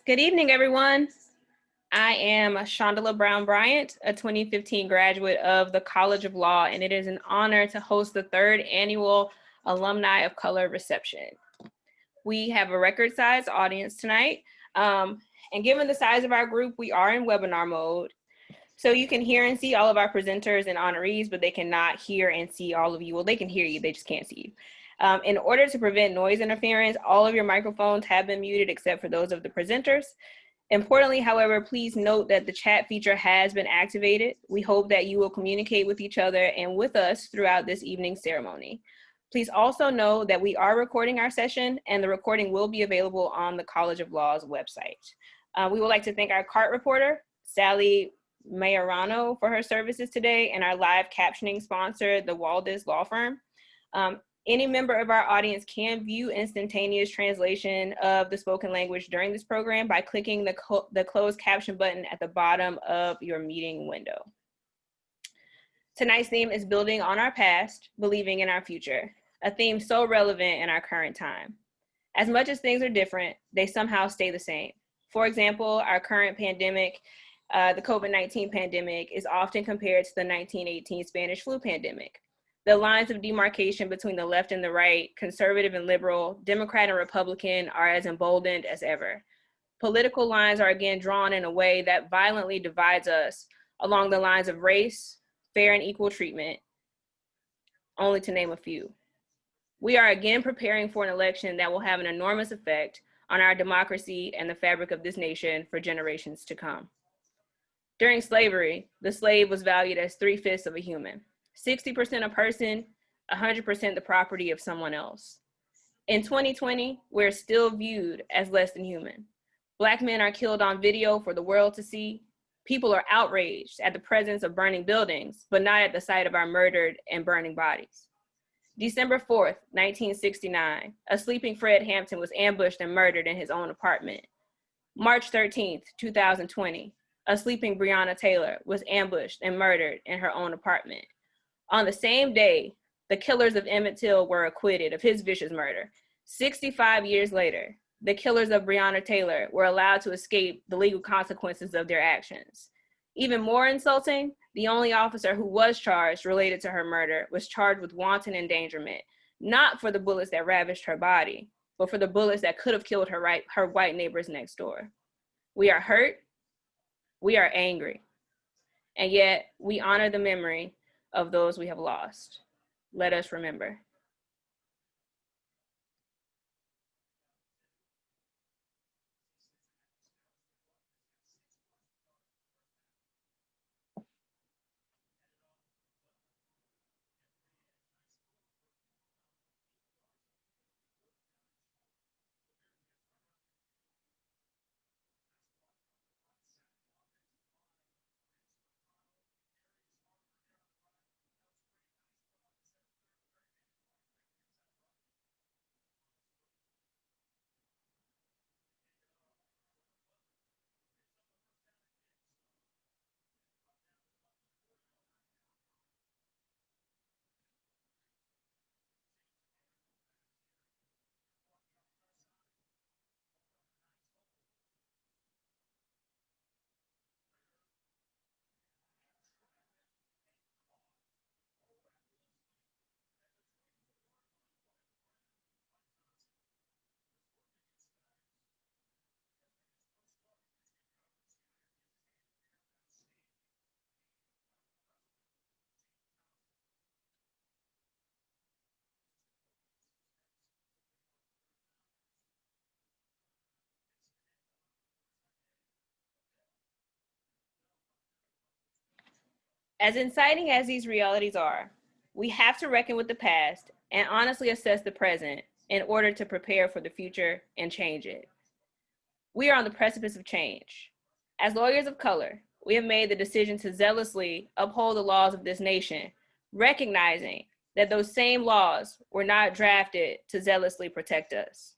Good evening, everyone. I am Shondala Brown Bryant, a 2015 graduate of the College of Law, and it is an honor to host the third annual Alumni of Color reception. We have a record-sized audience tonight, and given the size of our group, we are in webinar mode. So you can hear and see all of our presenters and honorees, but they cannot hear and see all of you. Well, they can hear you, they just can't see you. In order to prevent noise interference, all of your microphones have been muted except for those of the presenters. Importantly, however, please note that the chat feature has been activated. We hope that you will communicate with each other and with us throughout this evening's ceremony. Please also know that we are recording our session and the recording will be available on the College of Law's website. We would like to thank our CART reporter, Sally Majorano, for her services today, and our live captioning sponsor, the Waldes Law Firm. Any member of our audience can view instantaneous translation of the spoken language during this program by clicking the closed caption button at the bottom of your meeting window. Tonight's theme is building on our past, believing in our future, a theme so relevant in our current time. As much as things are different, they somehow stay the same. For example, our current pandemic, the COVID-19 pandemic, is often compared to the 1918 Spanish flu pandemic. The lines of demarcation between the left and the right, conservative and liberal, Democrat and Republican, are as emboldened as ever. Political lines are again drawn in a way that violently divides us along the lines of race, fair and equal treatment, only to name a few. We are again preparing for an election that will have an enormous effect on our democracy and the fabric of this nation for generations to come. During slavery, the slave was valued as 3/5 of a human. 60% a person, 100% the property of someone else. In 2020, we're still viewed as less than human. Black men are killed on video for the world to see. People are outraged at the presence of burning buildings, but not at the sight of our murdered and burning bodies. December 4th, 1969, a sleeping Fred Hampton was ambushed and murdered in his own apartment. March 13th, 2020, a sleeping Breonna Taylor was ambushed and murdered in her own apartment. On the same day, the killers of Emmett Till were acquitted of his vicious murder. 65 years later, the killers of Breonna Taylor were allowed to escape the legal consequences of their actions. Even more insulting, the only officer who was charged related to her murder was charged with wanton endangerment, not for the bullets that ravished her body, but for the bullets that could have killed her white neighbors next door. We are hurt, we are angry, and yet we honor the memory of those we have lost. Let us remember. As inciting as these realities are, we have to reckon with the past and honestly assess the present in order to prepare for the future and change it. We are on the precipice of change. As lawyers of color, we have made the decision to zealously uphold the laws of this nation, recognizing that those same laws were not drafted to zealously protect us.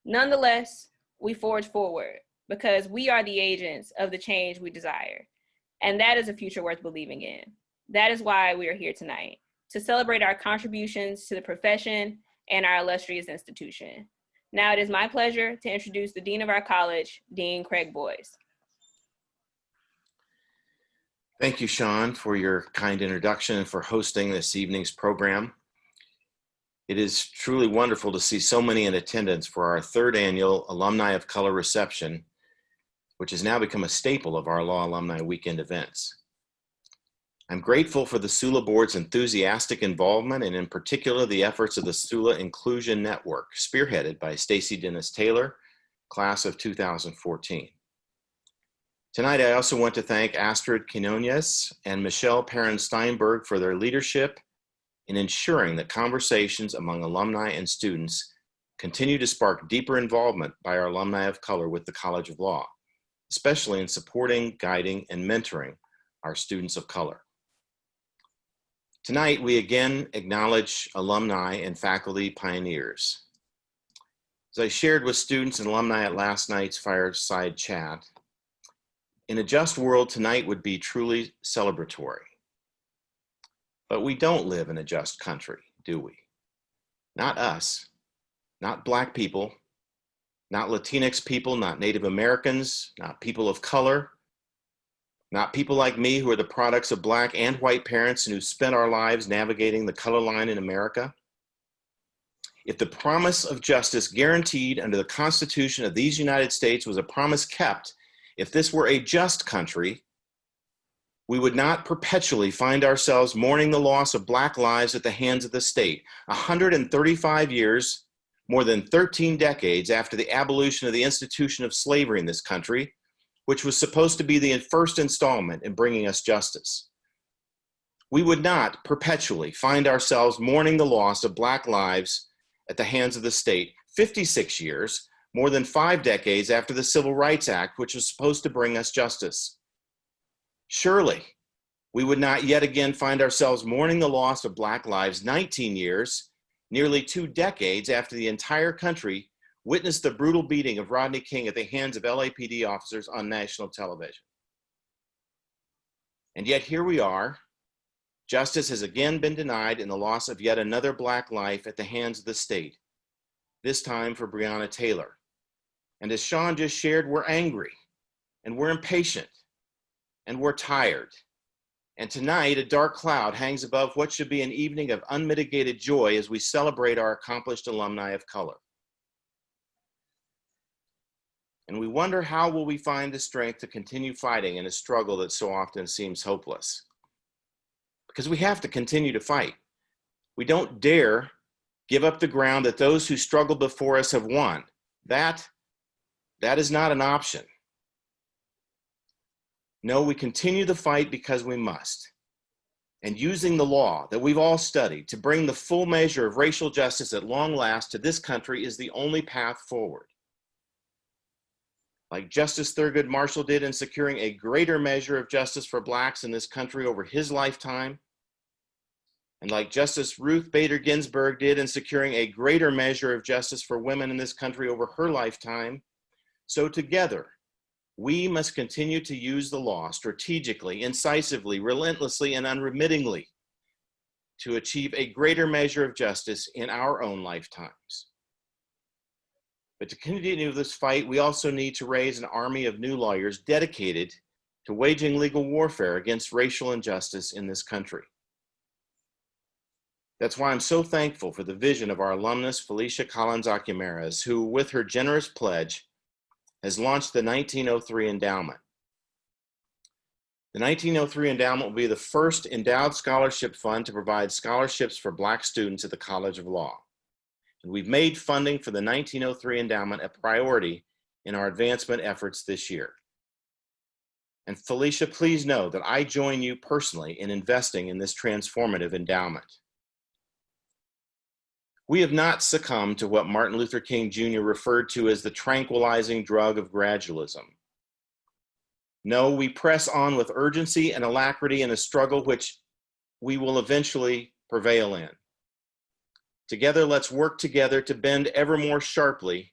Nonetheless, we forge forward because we are the agents of the change we desire. And that is a future worth believing in. That is why we are here tonight, to celebrate our contributions to the profession and our illustrious institution. Now it is my pleasure to introduce the Dean of our college, Dean Craig Boyes. Thank you, Sean, for your kind introduction and for hosting this evening's program. It is truly wonderful to see so many in attendance for our third annual Alumni of Color reception, which has now become a staple of our Law Alumni Weekend events. I'm grateful for the SULA Board's enthusiastic involvement and in particular the efforts of the SULA Inclusion Network, spearheaded by Stacy Dennis Taylor, class of 2014. Tonight, I also want to thank Astrid Quinones and Michelle Perrin-Steinberg for their leadership in ensuring that conversations among alumni and students continue to spark deeper involvement by our alumni of color with the College of Law, especially in supporting, guiding, and mentoring our students of color. Tonight, we again acknowledge alumni and faculty pioneers. As I shared with students and alumni at last night's fireside chat, in a just world, tonight would be truly celebratory. But we don't live in a just country, do we? Not us, not Black people, not Latinx people, not Native Americans, not people of color, not people like me who are the products of Black and white parents and who spent our lives navigating the color line in America. If the promise of justice guaranteed under the Constitution of these United States was a promise kept, if this were a just country, we would not perpetually find ourselves mourning the loss of Black lives at the hands of the state. 135 years, more than 13 decades after the abolition of the institution of slavery in this country, which was supposed to be the first installment in bringing us justice. We would not perpetually find ourselves mourning the loss of Black lives at the hands of the state 56 years, more than 5 decades after the Civil Rights Act, which was supposed to bring us justice. Surely, we would not yet again find ourselves mourning the loss of Black lives 19 years, nearly 2 decades after the entire country witnessed the brutal beating of Rodney King at the hands of LAPD officers on national television. And yet here we are. Justice has again been denied in the loss of yet another Black life at the hands of the state, this time for Breonna Taylor. And as Sean just shared, we're angry and we're impatient and we're tired. And tonight, a dark cloud hangs above what should be an evening of unmitigated joy as we celebrate our accomplished alumni of color. And we wonder, how will we find the strength to continue fighting in a struggle that so often seems hopeless? Because we have to continue to fight. We don't dare give up the ground that those who struggled before us have won. That is not an option. No, we continue the fight because we must. And using the law that we've all studied to bring the full measure of racial justice at long last to this country is the only path forward. Like Justice Thurgood Marshall did in securing a greater measure of justice for Blacks in this country over his lifetime, and like Justice Ruth Bader Ginsburg did in securing a greater measure of justice for women in this country over her lifetime, so together, we must continue to use the law strategically, incisively, relentlessly, and unremittingly to achieve a greater measure of justice in our own lifetimes. But to continue this fight, we also need to raise an army of new lawyers dedicated to waging legal warfare against racial injustice in this country. That's why I'm so thankful for the vision of our alumnus, Felicia Collins-Acumares, who, with her generous pledge, has launched the 1903 Endowment. The 1903 Endowment will be the first endowed scholarship fund to provide scholarships for Black students at the College of Law. And we've made funding for the 1903 Endowment a priority in our advancement efforts this year. And Felicia, please know that I join you personally in investing in this transformative endowment. We have not succumbed to what Martin Luther King Jr. referred to as the tranquilizing drug of gradualism. No, we press on with urgency and alacrity in a struggle which we will eventually prevail in. Together, let's work together to bend ever more sharply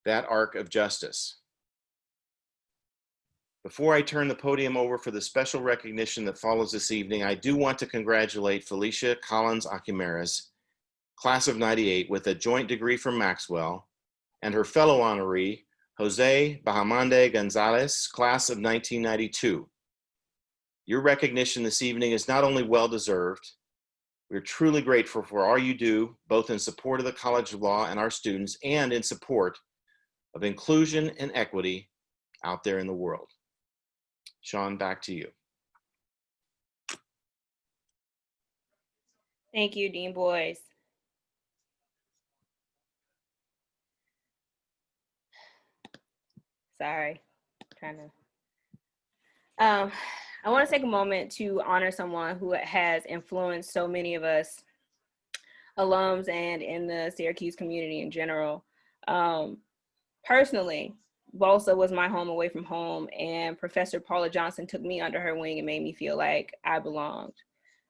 that arc of justice. Before I turn the podium over for the special recognition that follows this evening, I do want to congratulate Felicia Collins-Acumares, class of '98, with a joint degree from Maxwell and her fellow honoree, Jose Bahamande Gonzalez, class of 1992. Your recognition this evening is not only well-deserved, we're truly grateful for all you do, both in support of the College of Law and our students, and in support of inclusion and equity out there in the world. Sean, back to you. Thank you, Dean Boyce. Sorry, trying to. I want to take a moment to honor someone who has influenced so many of us, alums and in the Syracuse community in general. Personally, Bolsa was my home away from home, and Professor Paula Johnson took me under her wing and made me feel like I belonged.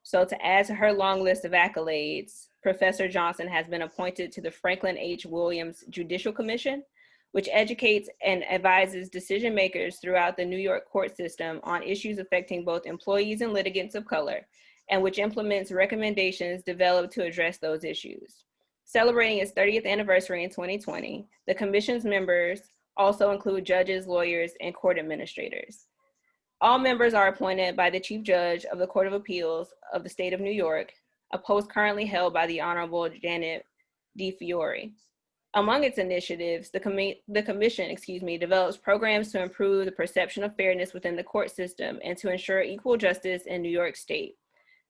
So to add to her long list of accolades, Professor Johnson has been appointed to the Franklin H. Williams Judicial Commission, which educates and advises decision makers throughout the New York court system on issues affecting both employees and litigants of color, and which implements recommendations developed to address those issues. Celebrating its 30th anniversary in 2020, the commission's members also include judges, lawyers, and court administrators. All members are appointed by the Chief Judge of the Court of Appeals of the State of New York, a post currently held by the Honorable Janet D. Fiore. Among its initiatives, the commission develops programs to improve the perception of fairness within the court system and to ensure equal justice in New York State.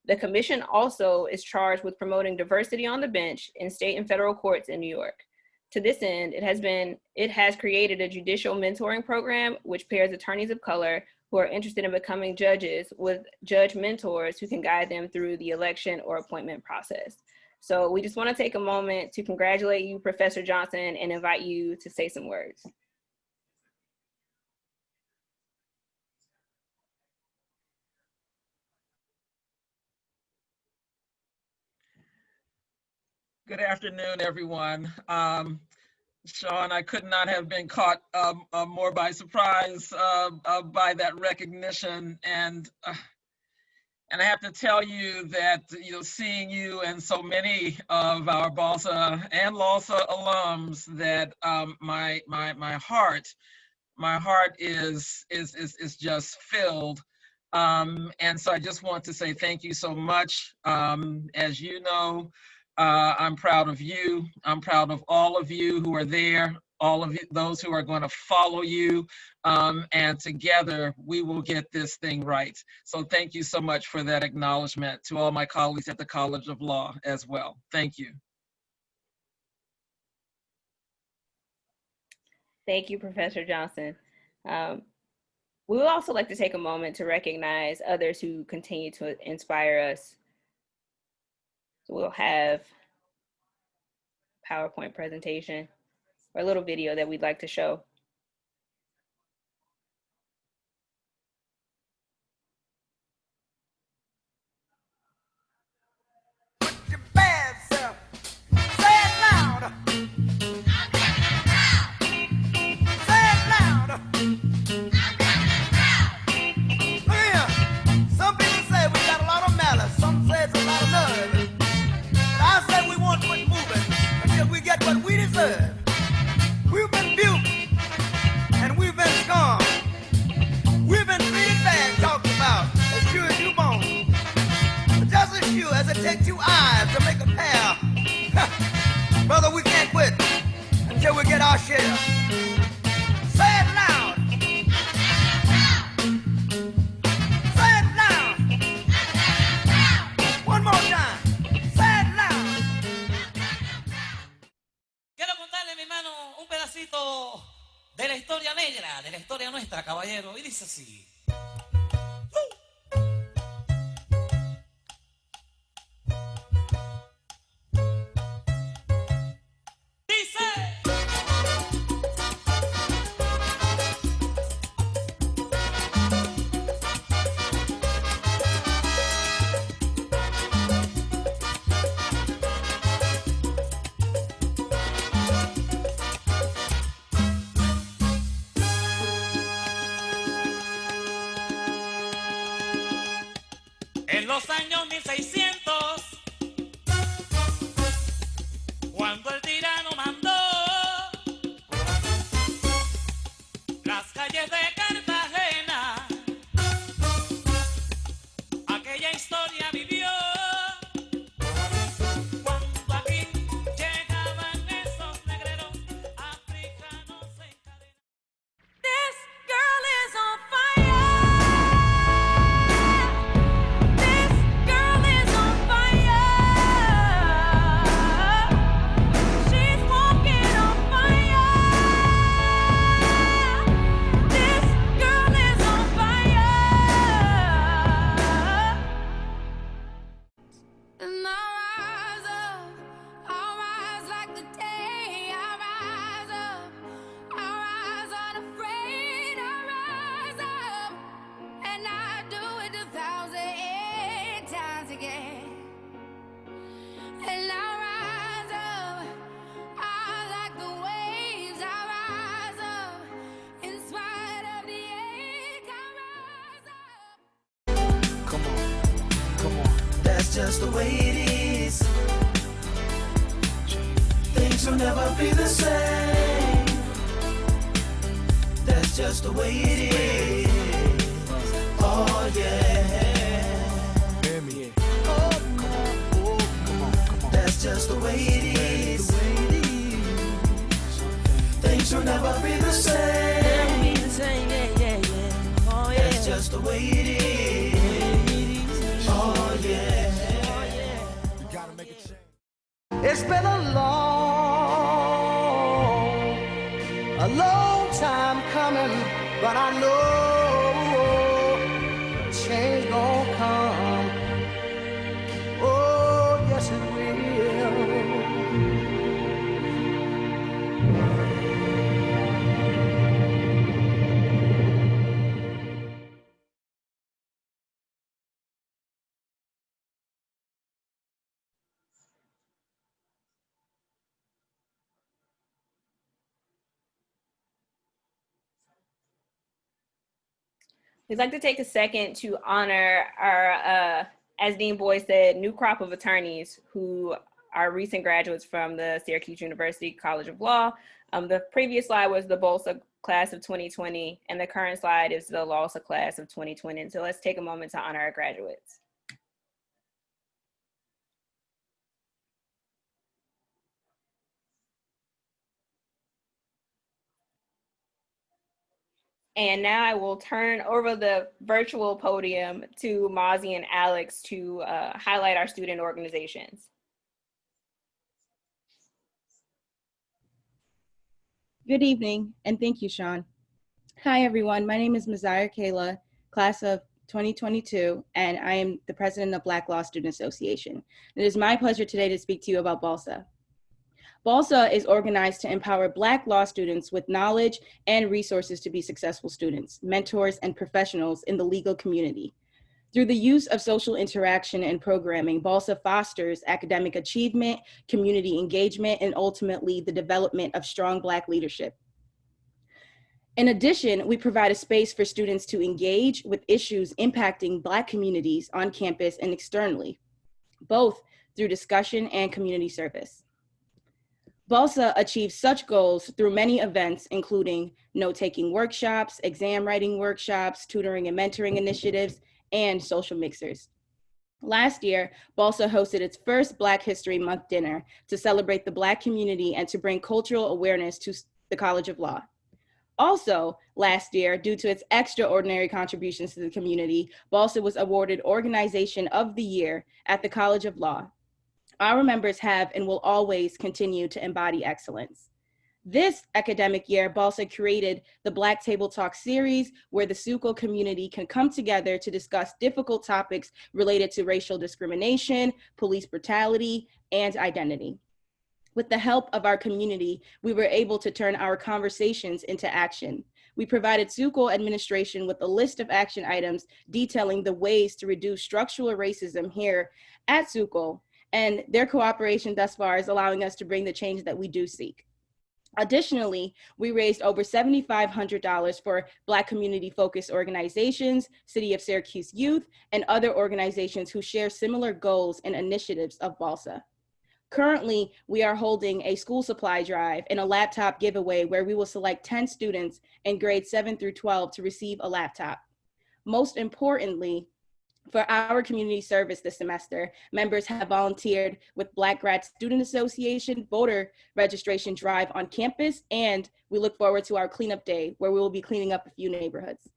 The commission also is charged with promoting diversity on the bench in state and federal courts in New York. To this end, it has created a judicial mentoring program which pairs attorneys of color who are interested in becoming judges with judge mentors who can guide them through the election or appointment process. So we just want to take a moment to congratulate you, Professor Johnson, and invite you to say some words. Good afternoon, everyone. Sean, I could not have been caught more by surprise by that recognition, and I have to tell you that seeing you and so many of our BALSA and LALSA alums, that my heart is just filled. And so I just want to say thank you so much. As you know, I'm proud of you. I'm proud of all of you who are there, all of you, those who are going to follow you, and together we will get this thing right. So thank you so much for that acknowledgement, to all my colleagues at the College of Law as well. Thank you. Thank you, Professor Johnson. We would also like to take a moment to recognize others who continue to inspire us. So we'll have a PowerPoint presentation or a little video that we'd like to show. Put your bad self, say it louder. Say it louder. Look here, some people say we got a lot of malice, some say it's a lot of nerve. But I say we won't quit moving until we get what we deserve. We've been buked and we've been scorned. We've been treated bad, talked about, as sure as you born. But just as sure as it takes 2 eyes to make a pair, brother, we can't quit until we get our share. Say it loud. Say it loud. One more time. Say it loud. Quiero contarle, mi hermano, un pedacito de la historia negra, de la historia nuestra, caballero, y dice así. En los años 1600, cuando el tirano mandó, qué historia vivió. Cuando aquí llegaban esos negreros africanos en cadena. This girl is on fire. This girl is on fire. She's walking on fire. This girl is on fire. And I'll rise like the day. I'll rise unafraid. I'll rise up, and I do it 1,000 times again. And I'll rise up, I like the waves. I'll rise up, in spite of the ache. I'll rise up. Come on, that's just the way it is. Things will never be the same. That's just the way it is. Oh yeah. Oh, come on. That's just the way it is. Things will never be the same. That's just the way it is. Oh yeah. It's been a long time coming, but I know change gon' come. Oh, yes it will. We'd like to take a second to honor our, as Dean Boyd said, new crop of attorneys who are recent graduates from the Syracuse University College of Law. The previous slide was the BOLSA class of 2020, and the current slide is the LAWSA class of 2020. And so let's take a moment to honor our graduates. And now I will turn over the virtual podium to Mozzie and Alex to highlight our student organizations. Good evening, and thank you, Sean. Hi, everyone. My name is Maziah Kayla, class of 2022, and I am the president of Black Law Student Association. It is my pleasure today to speak to you about BALSA. BALSA is organized to empower Black law students with knowledge and resources to be successful students, mentors, and professionals in the legal community. Through the use of social interaction and programming, BALSA fosters academic achievement, community engagement, and ultimately the development of strong Black leadership. In addition, we provide a space for students to engage with issues impacting Black communities on campus and externally, both through discussion and community service. BALSA achieves such goals through many events, including note-taking workshops, exam writing workshops, tutoring and mentoring initiatives, and social mixers. Last year, BALSA hosted its first Black History Month dinner to celebrate the Black community and to bring cultural awareness to the College of Law. Also, last year, due to its extraordinary contributions to the community, BALSA was awarded Organization of the Year at the College of Law. Our members have and will always continue to embody excellence. This academic year, BALSA created the Black Table Talk series, where the SUCO community can come together to discuss difficult topics related to racial discrimination, police brutality, and identity. With the help of our community, we were able to turn our conversations into action. We provided SUCO administration with a list of action items detailing the ways to reduce structural racism here at SUCO, and their cooperation thus far is allowing us to bring the change that we do seek. Additionally, we raised over $7,500 for Black community-focused organizations, City of Syracuse Youth, and other organizations who share similar goals and initiatives of BALSA. Currently, we are holding a school supply drive and a laptop giveaway where we will select 10 students in grades 7 through 12 to receive a laptop. Most importantly, For our community service this semester, members have volunteered with Black Grad Student Association voter registration drive on campus, and we look forward to our cleanup day where we will be cleaning up a few neighborhoods.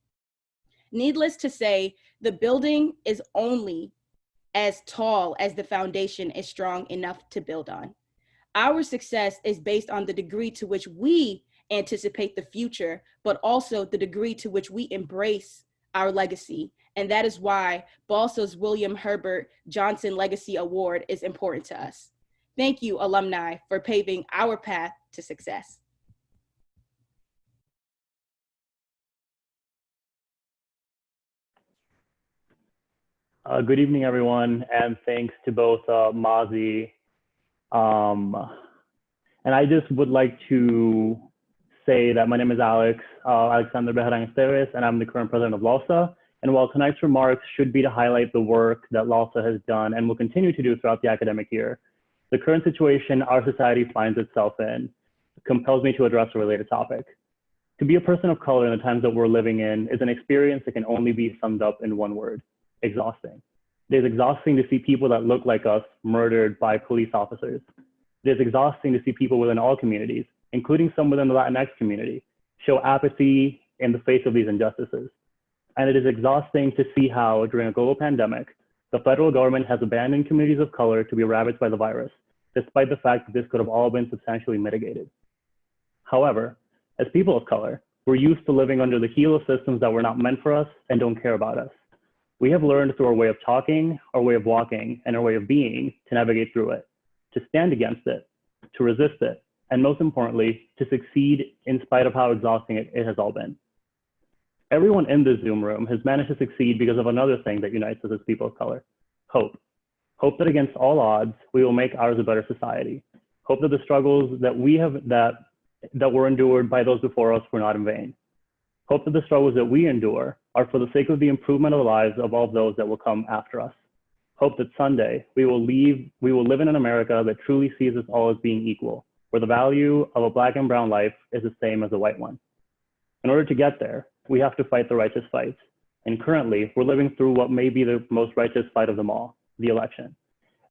Needless to say, the building is only as tall as the foundation is strong enough to build on. Our success is based on the degree to which we anticipate the future, but also the degree to which we embrace our legacy. And that is why BALSA's William Herbert Johnson Legacy Award is important to us. Thank you, alumni, for paving our path to success. Good evening, everyone, and thanks to both Mazi. And I just would like to say that my name is Alexander Bejarán-Esteves, and I'm the current president of LALSA. And while tonight's remarks should be to highlight the work that LALSA has done and will continue to do throughout the academic year, the current situation our society finds itself in compels me to address a related topic. To be a person of color in the times that we're living in is an experience that can only be summed up in one word: exhausting. It is exhausting to see people that look like us murdered by police officers. It is exhausting to see people within all communities, including some within the Latinx community, show apathy in the face of these injustices. And it is exhausting to see how, during a global pandemic, the federal government has abandoned communities of color to be ravaged by the virus, despite the fact that this could have all been substantially mitigated. However, as people of color, we're used to living under the heel of systems that were not meant for us and don't care about us. We have learned through our way of talking, our way of walking, and our way of being to navigate through it, to stand against it, to resist it, and most importantly, to succeed in spite of how exhausting it has all been. Everyone in this Zoom room has managed to succeed because of another thing that unites us as people of color: hope. Hope that against all odds, we will make ours a better society. Hope that the struggles that we have that were endured by those before us were not in vain. Hope that the struggles that we endure are for the sake of the improvement of the lives of all those that will come after us. Hope that someday we will live in an America that truly sees us all as being equal, where the value of a Black and brown life is the same as a white one. In order to get there, we have to fight the righteous fights. And currently, we're living through what may be the most righteous fight of them all, the election.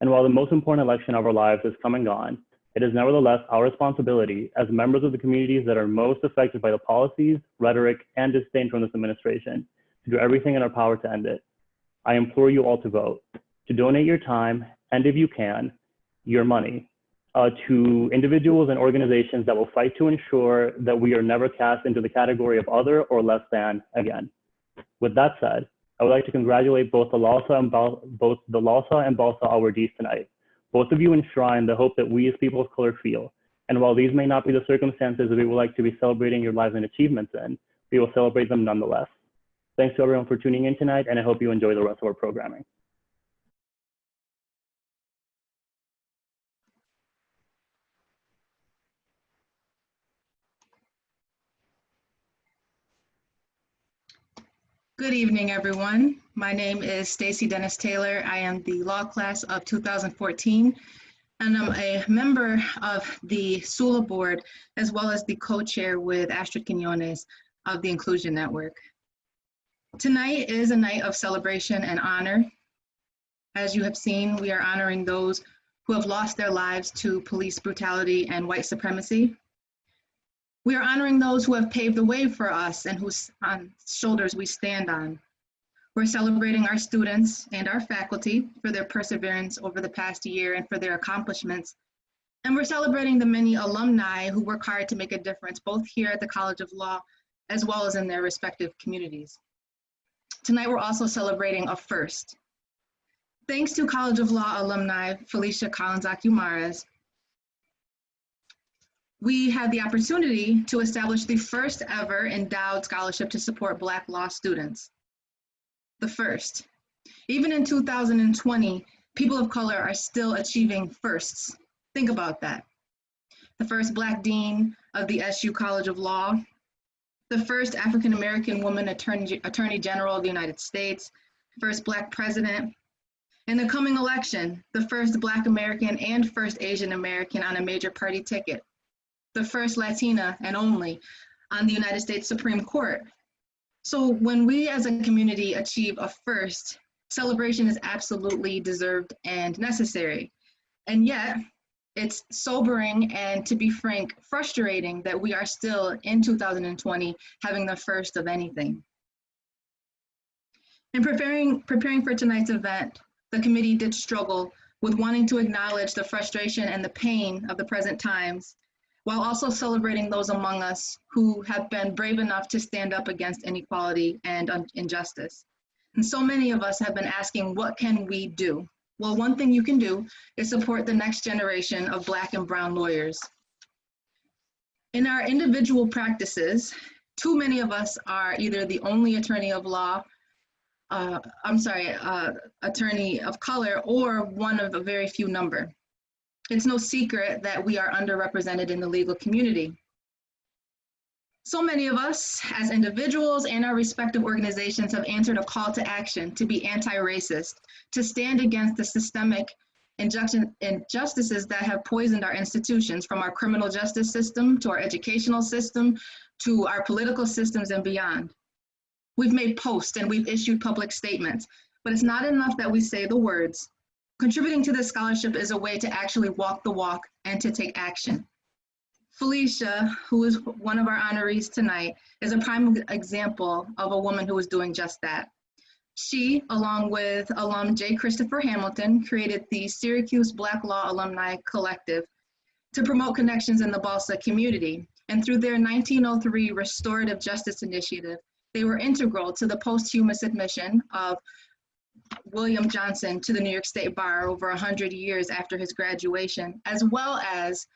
And while the most important election of our lives has come and gone, it is nevertheless our responsibility as members of the communities that are most affected by the policies, rhetoric, and disdain from this administration to do everything in our power to end it. I implore you all to vote, to donate your time, and if you can, your money, to individuals and organizations that will fight to ensure that we are never cast into the category of other or less than again. With that said, I would like to congratulate both the LALSA and BALSA awardees tonight. Both of you enshrine the hope that we as people of color feel. And while these may not be the circumstances that we would like to be celebrating your lives and achievements in, we will celebrate them nonetheless. Thanks to everyone for tuning in tonight, and I hope you enjoy the rest of our programming. Good evening, everyone. My name is Stacy Dennis Taylor. I am the law class of 2014, and I'm a member of the SULA board, as well as the co-chair with Astrid Quinones of the Inclusion Network. Tonight is a night of celebration and honor. As you have seen, we are honoring those who have lost their lives to police brutality and white supremacy. We are honoring those who have paved the way for us and whose shoulders we stand on. We're celebrating our students and our faculty for their perseverance over the past year and for their accomplishments. And we're celebrating the many alumni who work hard to make a difference, both here at the College of Law, as well as in their respective communities. Tonight, we're also celebrating a first. Thanks to College of Law alumni Felicia Collins-Acumares, we had the opportunity to establish the first ever endowed scholarship to support Black law students. The first. Even in 2020, people of color are still achieving firsts. Think about that. The first Black dean of the SU College of Law, the first African-American woman Attorney General of the United States, first Black president. In the coming election, the first Black American and first Asian American on a major party ticket. The first Latina and only on the United States Supreme Court. So when we as a community achieve a first, Celebration is absolutely deserved and necessary. And yet, it's sobering and, to be frank, frustrating that we are still in 2020 having the first of anything. In preparing for tonight's event, the committee did struggle with wanting to acknowledge the frustration and the pain of the present times, while also celebrating those among us who have been brave enough to stand up against inequality and injustice. And so many of us have been asking, what can we do? Well, one thing you can do is support the next generation of Black and Brown lawyers. In our individual practices, too many of us are either the only attorney of law, attorney of color, or one of a very few number. It's no secret that we are underrepresented in the legal community. So many of us as individuals and our respective organizations have answered a call to action to be anti-racist, to stand against the systemic injustices that have poisoned our institutions, from our criminal justice system to our educational system to our political systems and beyond. We've made posts and we've issued public statements, but it's not enough that we say the words. Contributing to this scholarship is a way to actually walk the walk and to take action. Felicia, who is one of our honorees tonight, is a prime example of a woman who is doing just that. She, along with alum J. Christopher Hamilton, created the Syracuse Black Law Alumni Collective to promote connections in the Balsa community. And through their 1903 Restorative Justice Initiative, they were integral to the posthumous admission of William Johnson to the New York State Bar over 100 years after his graduation, as well as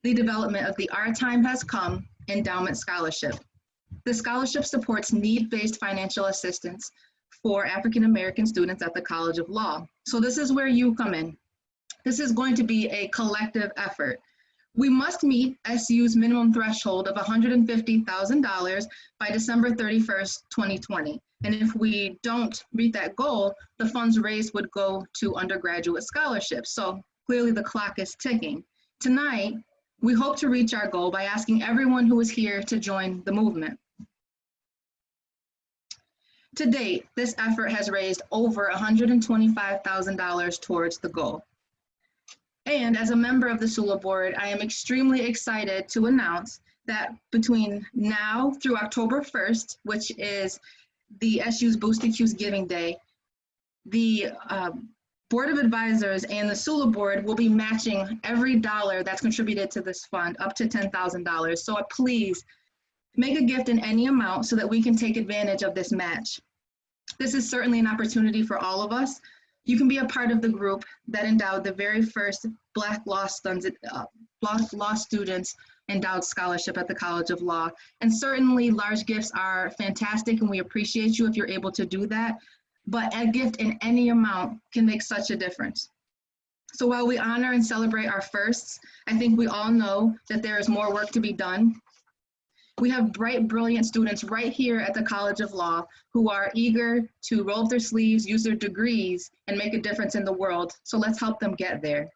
the development of the Our Time Has Come Endowment Scholarship. The scholarship supports need-based financial assistance for African American students at the College of Law. So this is where you come in. This is going to be a collective effort. We must meet SU's minimum threshold of $150,000 by December 31st, 2020. And if we don't meet that goal, the funds raised would go to undergraduate scholarships. So clearly the clock is ticking. Tonight, we hope to reach our goal by asking everyone who is here to join the movement. To date, this effort has raised over $125,000 towards the goal. And as a member of the SULA board, I am extremely excited to announce that between now through October 1st, which is the SU's Boosted Q's Giving Day, the Board of Advisors and the SULA board will be matching every dollar that's contributed to this fund up to $10,000. So please make a gift in any amount so that we can take advantage of this match. This is certainly an opportunity for all of us. You can be a part of the group that endowed the very first Black law students endowed scholarship at the College of Law. And certainly large gifts are fantastic and we appreciate you if you're able to do that. But a gift in any amount can make such a difference. So while we honor and celebrate our firsts, I think we all know that there is more work to be done. We have bright, brilliant students right here at the College of Law who are eager to roll up their sleeves, use their degrees, and make a difference in the world. So let's help them get there.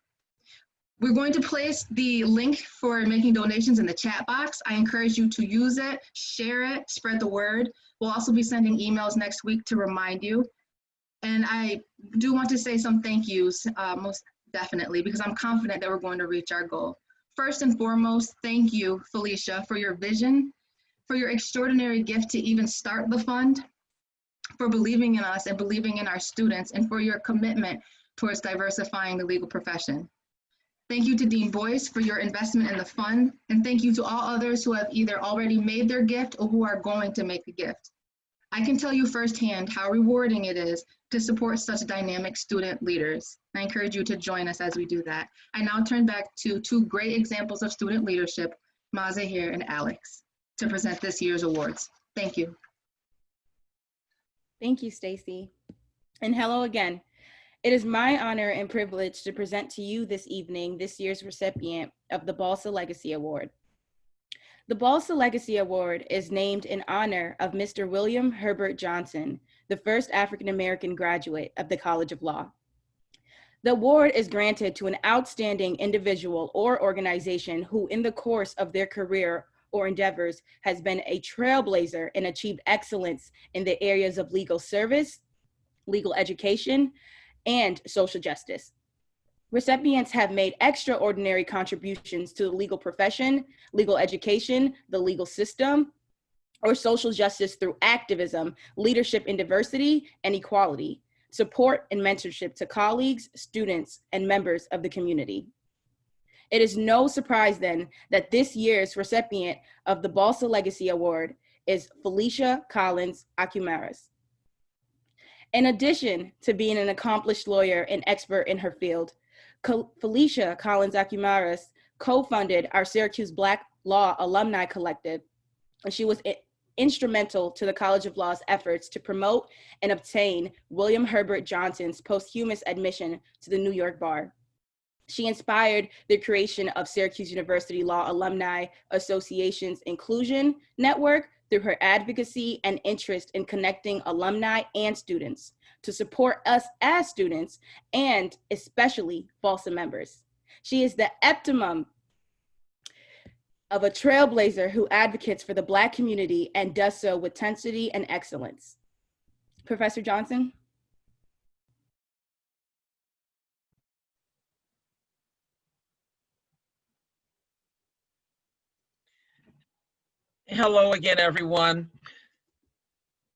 We're going to place the link for making donations in the chat box. I encourage you to use it, share it, spread the word. We'll also be sending emails next week to remind you. And I do want to say some thank yous, most definitely, because I'm confident that we're going to reach our goal. First and foremost, thank you, Felicia, for your vision, for your extraordinary gift to even start the fund, for believing in us and believing in our students, and for your commitment towards diversifying the legal profession. Thank you to Dean Boyce for your investment in the fund, and thank you to all others who have either already made their gift or who are going to make a gift. I can tell you firsthand how rewarding it is to support such dynamic student leaders. I encourage you to join us as we do that. I now turn back to two great examples of student leadership, Mazahir and Alex, to present this year's awards. Thank you. Thank you, Stacy. And hello again. It is my honor and privilege to present to you this evening this year's recipient of the Balsa Legacy Award. The Balsa Legacy Award is named in honor of Mr. William Herbert Johnson, the first African-American graduate of the College of Law. The award is granted to an outstanding individual or organization who in the course of their career or endeavors has been a trailblazer and achieved excellence in the areas of legal service, legal education, and social justice. Recipients have made extraordinary contributions to the legal profession, legal education, the legal system, or social justice through activism, leadership in diversity and equality, support and mentorship to colleagues, students, and members of the community. It is no surprise then that this year's recipient of the Balsa Legacy Award is Felicia Collins Acumaras. In addition to being an accomplished lawyer and expert in her field, Felicia Collins Acumaras co-funded our Syracuse Black Law Alumni Collective, and she was instrumental to the College of Law's efforts to promote and obtain William Herbert Johnson's posthumous admission to the New York Bar. She inspired the creation of Syracuse University Law Alumni Association's Inclusion Network through her advocacy and interest in connecting alumni and students to support us as students and especially Balsa members. She is the epitome of a trailblazer who advocates for the Black community and does so with intensity and excellence. Professor Johnson? Hello again, everyone.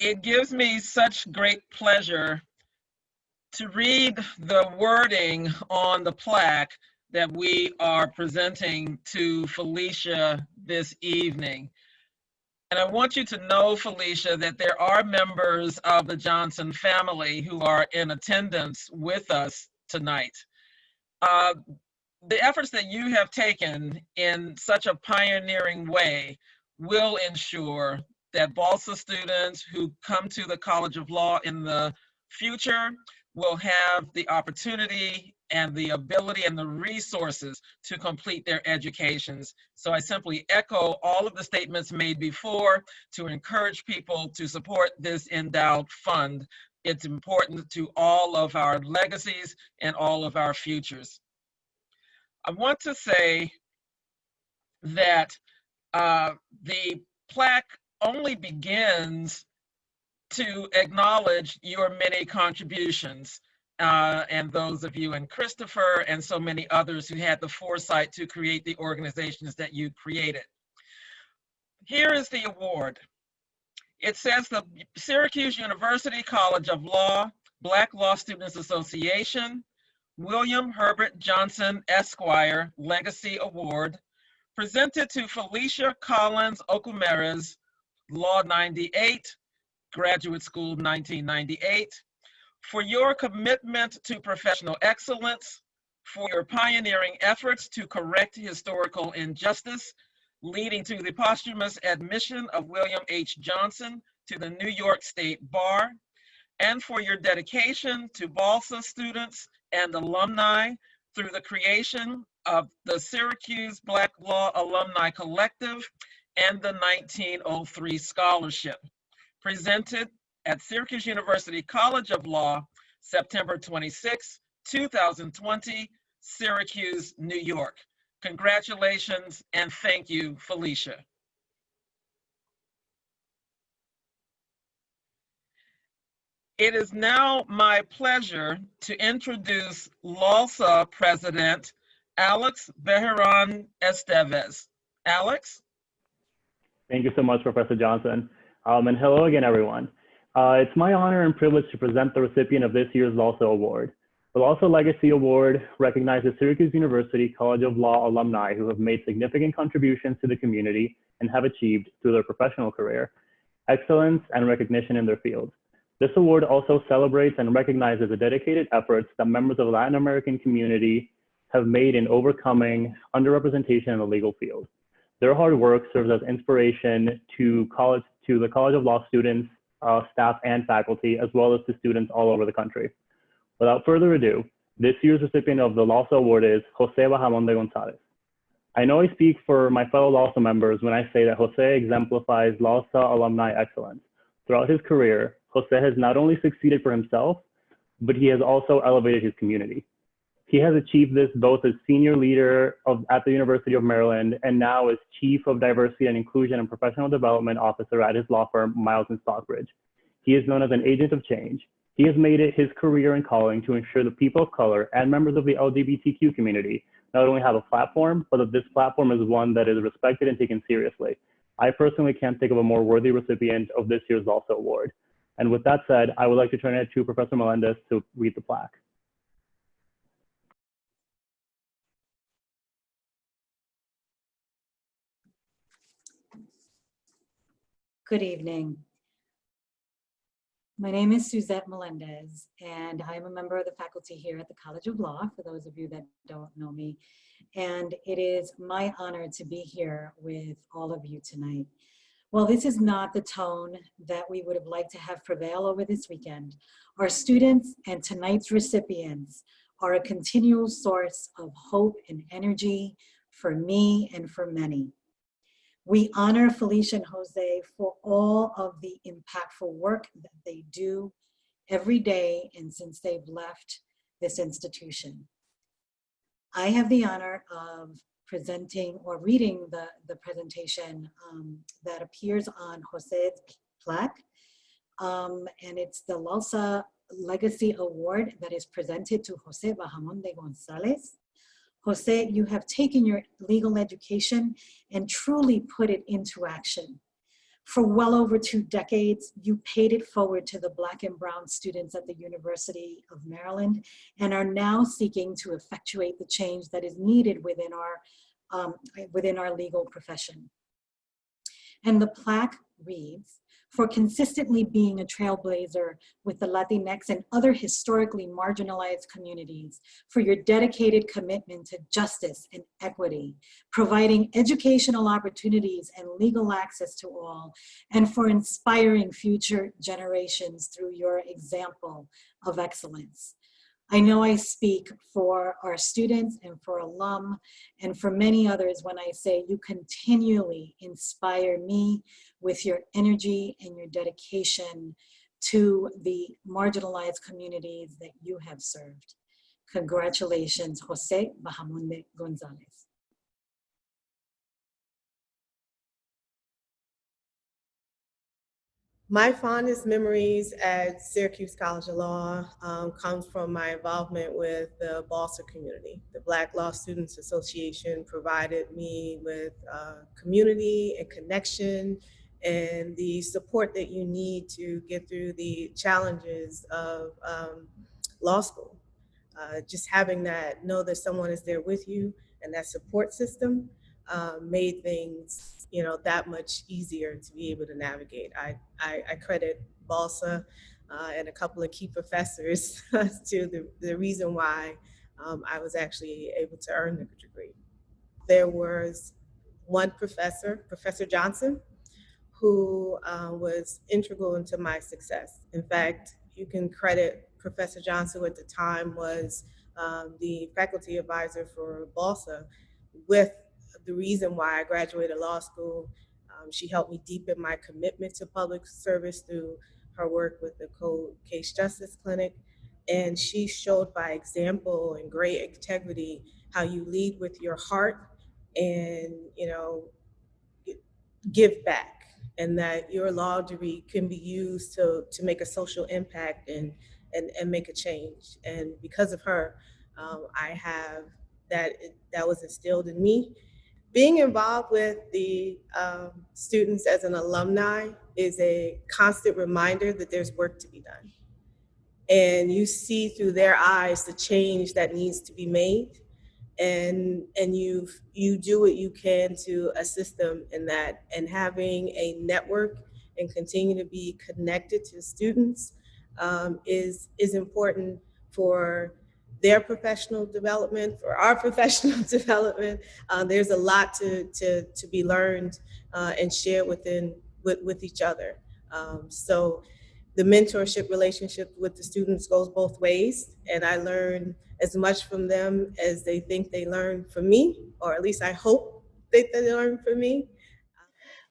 It gives me such great pleasure to read the wording on the plaque that we are presenting to Felicia this evening. And I want you to know, Felicia, that there are members of the Johnson family who are in attendance with us tonight. The efforts that you have taken in such a pioneering way will ensure that Balsa students who come to the College of Law in the future will have the opportunity and the ability and the resources to complete their educations. So I simply echo all of the statements made before to encourage people to support this endowed fund. It's important to all of our legacies and all of our futures. I want to say that the plaque only begins to acknowledge your many contributions and those of you and Christopher and so many others who had the foresight to create the organizations that you created. Here is the award. It says the Syracuse University College of Law Black Law Students Association William Herbert Johnson Esquire Legacy Award, presented to Felicia Collins Acumaras, Law 98, Graduate School 1998, for your commitment to professional excellence, for your pioneering efforts to correct historical injustice, leading to the posthumous admission of William H. Johnson to the New York State Bar, and for your dedication to Balsa students and alumni through the creation of the Syracuse Black Law Alumni Collective and the 1903 Scholarship, presented at Syracuse University College of Law, September 26, 2020, Syracuse, New York. Congratulations and thank you, Felicia. It is now my pleasure to introduce LALSA President Alex Bejeron Estevez. Alex? Thank you so much, Professor Johnson. And hello again, everyone. It's my honor and privilege to present the recipient of this year's LALSA Award. The LALSA Legacy Award recognizes Syracuse University College of Law alumni who have made significant contributions to the community and have achieved, through their professional career, excellence and recognition in their fields. This award also celebrates and recognizes the dedicated efforts that members of the Latin American community have made in overcoming underrepresentation in the legal field. Their hard work serves as inspiration to the College of Law students, staff, and faculty, as well as to students all over the country. Without further ado, this year's recipient of the LALSA Award is Jose Bajamon de Gonzalez. I know I speak for my fellow LALSA members when I say that Jose exemplifies LALSA alumni excellence. Throughout his career, Jose has not only succeeded for himself, but he has also elevated his community. He has achieved this both as senior leader at the University of Maryland and now as Chief of Diversity and Inclusion and Professional Development Officer at his law firm, Miles & Stockbridge. He is known as an agent of change. He has made it his career and calling to ensure that people of color and members of the LGBTQ community not only have a platform, but that this platform is one that is respected and taken seriously. I personally can't think of a more worthy recipient of this year's LALSA award. And with that said, I would like to turn it to Professor Melendez to read the plaque. Good evening. My name is Suzette Melendez, and I'm a member of the faculty here at the College of Law, for those of you that don't know me. And it is my honor to be here with all of you tonight. Well, this is not the tone that we would have liked to have prevail over this weekend. Our students and tonight's recipients are a continual source of hope and energy for me and for many. We honor Felicia and Jose for all of the impactful work that they do every day and since they've left this institution. I have the honor of presenting or reading the presentation that appears on Jose's plaque. And it's the LALSA Legacy Award that is presented to Jose Bahamonde Gonzalez. Jose, you have taken your legal education and truly put it into action. For well over 2 decades, you paid it forward to the Black and Brown students at the University of Maryland and are now seeking to effectuate the change that is needed within our legal profession. And the plaque reads, for consistently being a trailblazer with the Latinx and other historically marginalized communities, for your dedicated commitment to justice and equity, providing educational opportunities and legal access to all, and for inspiring future generations through your example of excellence. I know I speak for our students and for alum and for many others when I say you continually inspire me with your energy and your dedication to the marginalized communities that you have served. Congratulations, Jose Bahamonde Gonzalez. My fondest memories at Syracuse College of Law comes from my involvement with the BALSA community. The Black Law Students Association provided me with community and connection and the support that you need to get through the challenges of law school. Just having that, know that someone is there with you and that support system made things that much easier to be able to navigate. I credit Balsa and a couple of key professors to the reason why I was actually able to earn the degree. There was one professor, Professor Johnson, who was integral into my success. In fact, you can credit Professor Johnson, who at the time was the faculty advisor for Balsa, with the reason why I graduated law school. She helped me deepen my commitment to public service through her work with the Cold Case Justice Clinic. And she showed by example and great integrity how you lead with your heart and, give back, and that your law degree can be used to make a social impact and make a change. And because of her, I have that was instilled in me. Being involved with the students as an alumni is a constant reminder that there's work to be done. And you see through their eyes the change that needs to be made. And you do what you can to assist them in that. And having a network and continue to be connected to students is important for their professional development, for our professional development. There's a lot to be learned and shared with each other. So the mentorship relationship with the students goes both ways, and I learn as much from them as they think they learn from me, or at least I hope that they learn from me.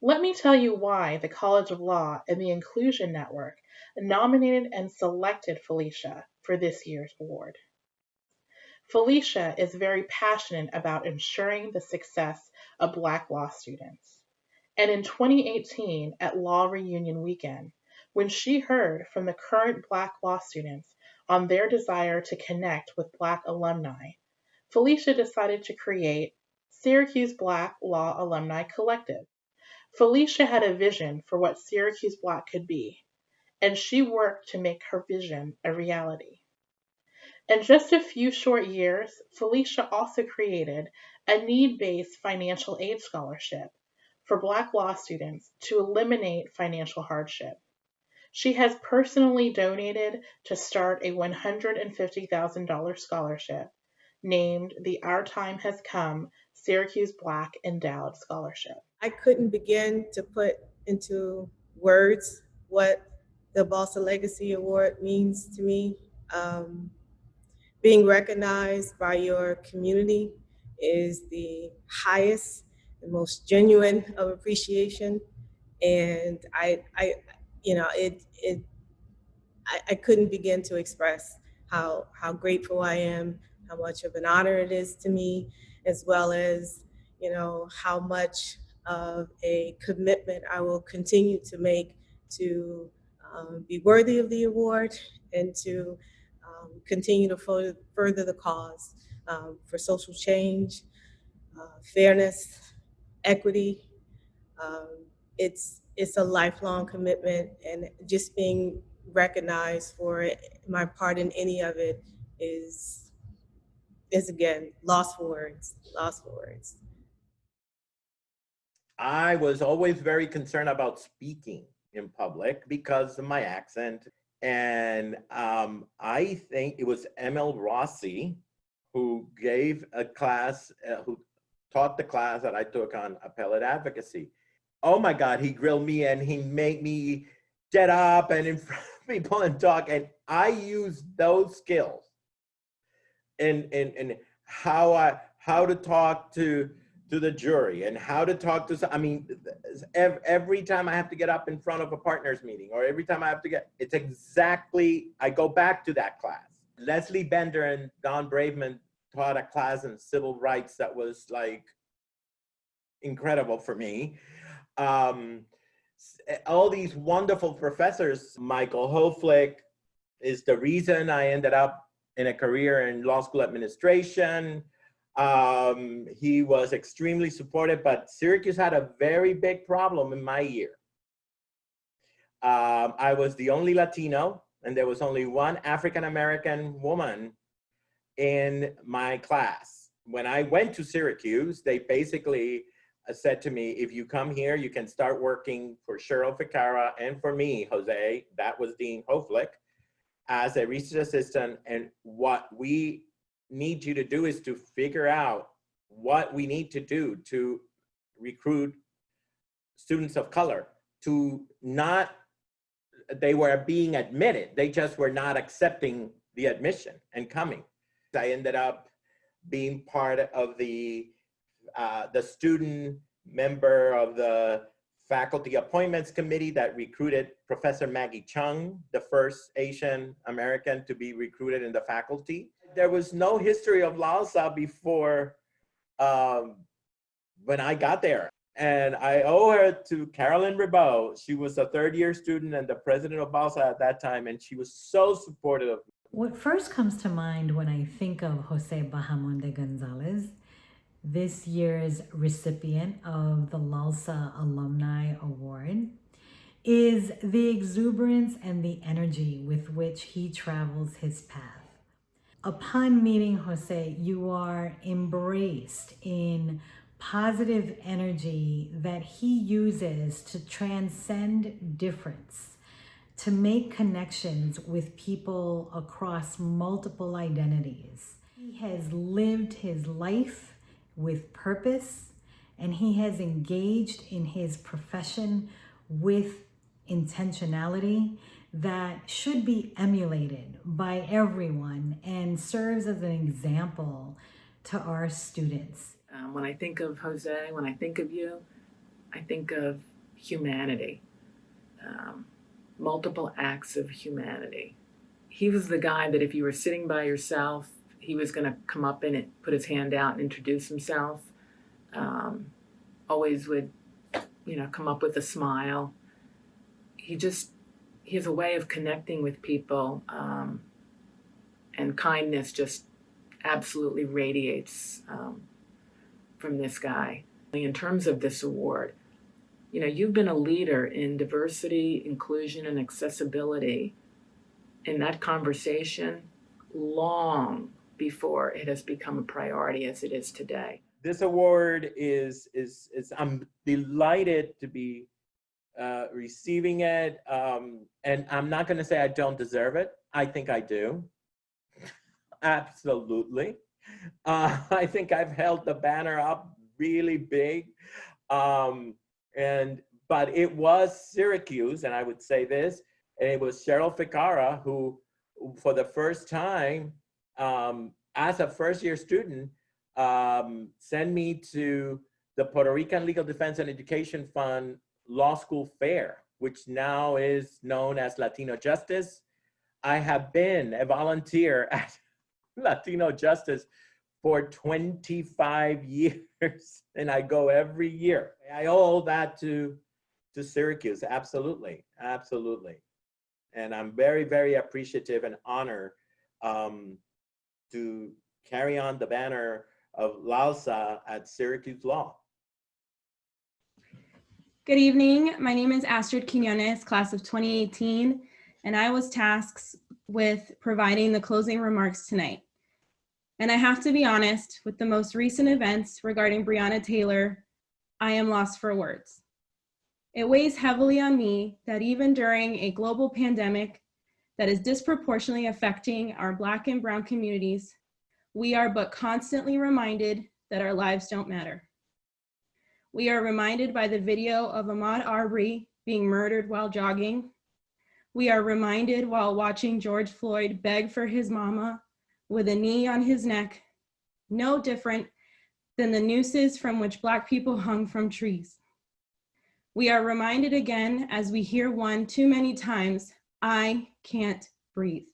Let me tell you why the College of Law and the Inclusion Network nominated and selected Felicia for this year's award. Felicia is very passionate about ensuring the success of Black law students. And in 2018, at Law Reunion Weekend, when she heard from the current Black law students on their desire to connect with Black alumni, Felicia decided to create Syracuse Black Law Alumni Collective. Felicia had a vision for what Syracuse Black could be, and she worked to make her vision a reality. In just a few short years, Felicia also created a need-based financial aid scholarship for Black law students to eliminate financial hardship. She has personally donated to start a $150,000 scholarship named the Our Time Has Come Syracuse Black Endowed Scholarship. I couldn't begin to put into words what the Balsa Legacy Award means to me. Being recognized by your community is the highest and most genuine of appreciation. And I couldn't begin to express how grateful I am, how much of an honor it is to me, as well as, how much of a commitment I will continue to make to be worthy of the award and to continue to further the cause for social change, fairness, equity. Um, it's a lifelong commitment, and just being recognized for it, my part in any of it is again lost for words. Lost for words. I was always very concerned about speaking in public because of my accent. And I think it was ML Rossi who gave a class, who taught the class that I took on appellate advocacy. Oh my God, he grilled me and he made me get up and in front of people and talk. And I used those skills in how to talk to the jury and how to talk to, I mean, every time I have to get up in front of a partners meeting or every time I have to it's exactly, I go back to that class. Leslie Bender and Don Braveman taught a class in civil rights that was like incredible for me. All these wonderful professors. Michael Hoflick is the reason I ended up in a career in law school administration. He was extremely supportive, but Syracuse had a very big problem in my year. I was the only Latino, and there was only one African-American woman in my class. When I went to Syracuse, they basically said to me, if you come here, you can start working for Cheryl Ficara and for me, Jose, that was Dean Hoflick, as a research assistant. And what we need you to do is to figure out what we need to do to recruit students of color to not, they were being admitted, they just were not accepting the admission and coming. I ended up being part of the student member of the faculty appointments committee that recruited Professor Maggie Chung, the first Asian American to be recruited in the faculty. There was no history of LALSA before when I got there. And I owe her to Carolyn Ribaud. She was a third-year student and the president of LALSA at that time, and she was so supportive of me. What first comes to mind when I think of Jose Bahamonde Gonzalez, this year's recipient of the LALSA Alumni Award, is the exuberance and the energy with which he travels his path. Upon meeting Jose, you are embraced in positive energy that he uses to transcend difference, to make connections with people across multiple identities. He has lived his life with purpose, and he has engaged in his profession with intentionality that should be emulated by everyone and serves as an example to our students. When I think of Jose, when I think of you, I think of humanity, multiple acts of humanity. He was the guy that if you were sitting by yourself, he was going to come up and put his hand out and introduce himself. Always would, come up with a smile. He just he has a way of connecting with people, and kindness just absolutely radiates from this guy. In terms of this award, you know, you've been a leader in diversity, inclusion, and accessibility in that conversation long before it has become a priority as it is today. This award is I'm delighted to be receiving it. And I'm not going to say I don't deserve it. I think I do. Absolutely. I think I've held the banner up really big. But it was Syracuse, and I would say this, and it was Cheryl Ficara who, for the first time, as a first-year student, sent me to the Puerto Rican Legal Defense and Education Fund Law School Fair, which now is known as Latino Justice. I have been a volunteer at Latino Justice for 25 years, and I go every year. I owe that to Syracuse, absolutely, absolutely. And I'm very, very appreciative and honored to carry on the banner of LALSA at Syracuse Law. Good evening. My name is Astrid Quinones, class of 2018, and I was tasked with providing the closing remarks tonight. And I have to be honest, with the most recent events regarding Breonna Taylor, I am lost for words. It weighs heavily on me that even during a global pandemic that is disproportionately affecting our Black and Brown communities, we are but constantly reminded that our lives don't matter. We are reminded by the video of Ahmaud Arbery being murdered while jogging. We are reminded while watching George Floyd beg for his mama with a knee on his neck, no different than the nooses from which Black people hung from trees. We are reminded again as we hear one too many times, I can't breathe.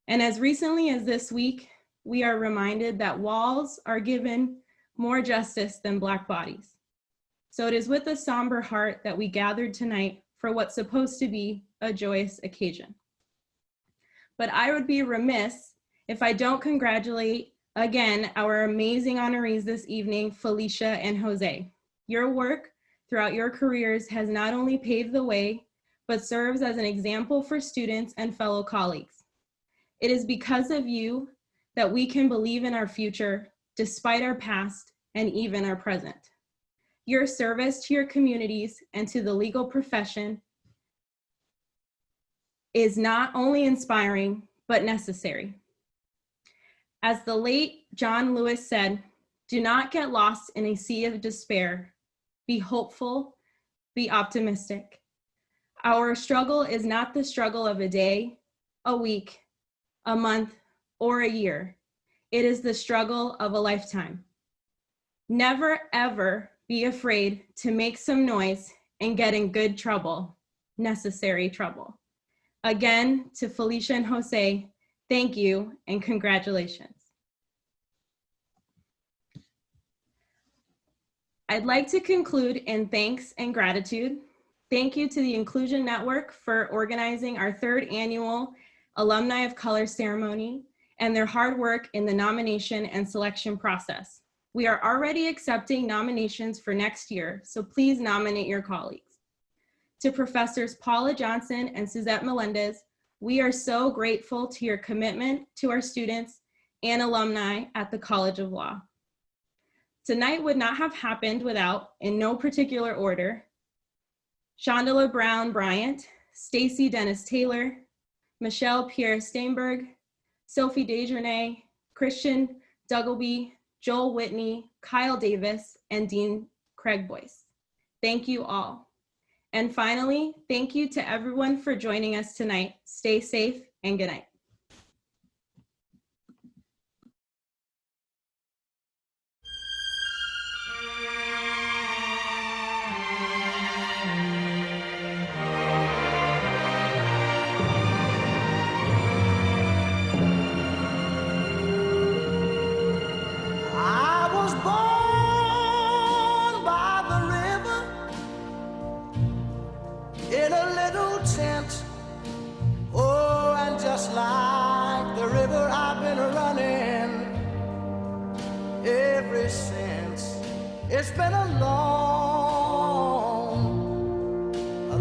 And as recently as this week, we are reminded that walls are given more justice than Black bodies. So it is with a somber heart that we gathered tonight for what's supposed to be a joyous occasion. But I would be remiss if I don't congratulate again our amazing honorees this evening, Felicia and Jose. Your work throughout your careers has not only paved the way, but serves as an example for students and fellow colleagues. It is because of you that we can believe in our future, despite our past and even our present. Your service to your communities and to the legal profession is not only inspiring, but necessary. As the late John Lewis said, do not get lost in a sea of despair. Be hopeful, be optimistic. Our struggle is not the struggle of a day, a week, a month, or a year. It is the struggle of a lifetime. Never, ever be afraid to make some noise and get in good trouble, necessary trouble. Again, to Felicia and Jose, thank you and congratulations. I'd like to conclude in thanks and gratitude. Thank you to the Inclusion Network for organizing our 3rd annual Alumni of Color ceremony and their hard work in the nomination and selection process. We are already accepting nominations for next year, so please nominate your colleagues. To Professors Paula Johnson and Suzette Melendez, we are so grateful to your commitment to our students and alumni at the College of Law. Tonight would not have happened without, in no particular order, Shondala Brown Bryant, Stacy Dennis Taylor, Michelle Pierre Steinberg, Sophie Desjournay, Christian Duggleby, Joel Whitney, Kyle Davis, and Dean Craig Boyce. Thank you all. And finally, thank you to everyone for joining us tonight. Stay safe and good night. I was born by the river in a little town It's been a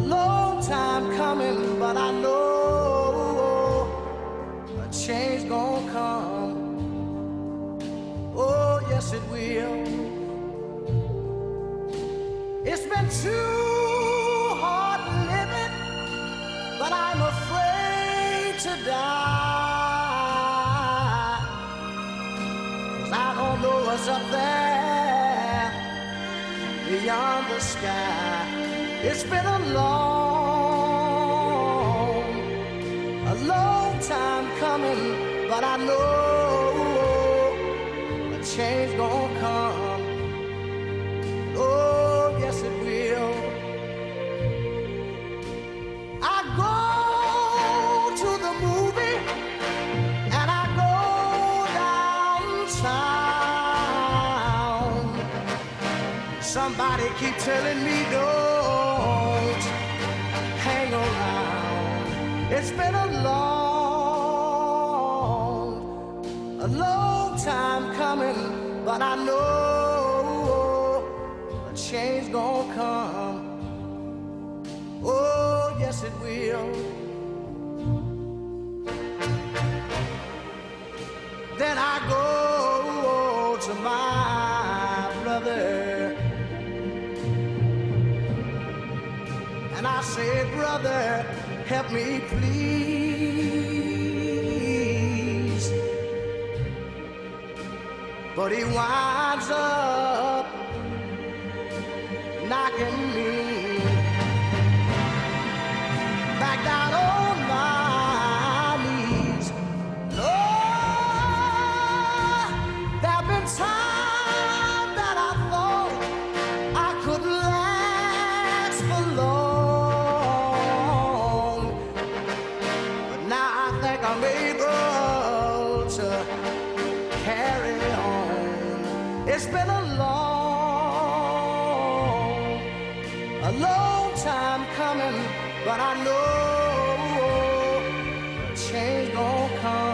long time coming, but I know a change gonna come. Oh, yes it will. It's been too hard living, but I'm afraid to die. 'Cause I don't know what's up there beyond the sky. It's been a long time coming, but I know a change gonna come. Oh, yes it will. I go to the movie and I go downtown. Somebody keep telling me don't hang around. It's been a long time coming, but I know a change gonna come. Oh, yes it will. Then I go to my brother and I say, brother, help me please. But he winds up knocking me back down on my knees. Lord, there've been times that I thought I could last for long, but now I think I'm able to carry on. It's been a long time coming, but I know change gonna come.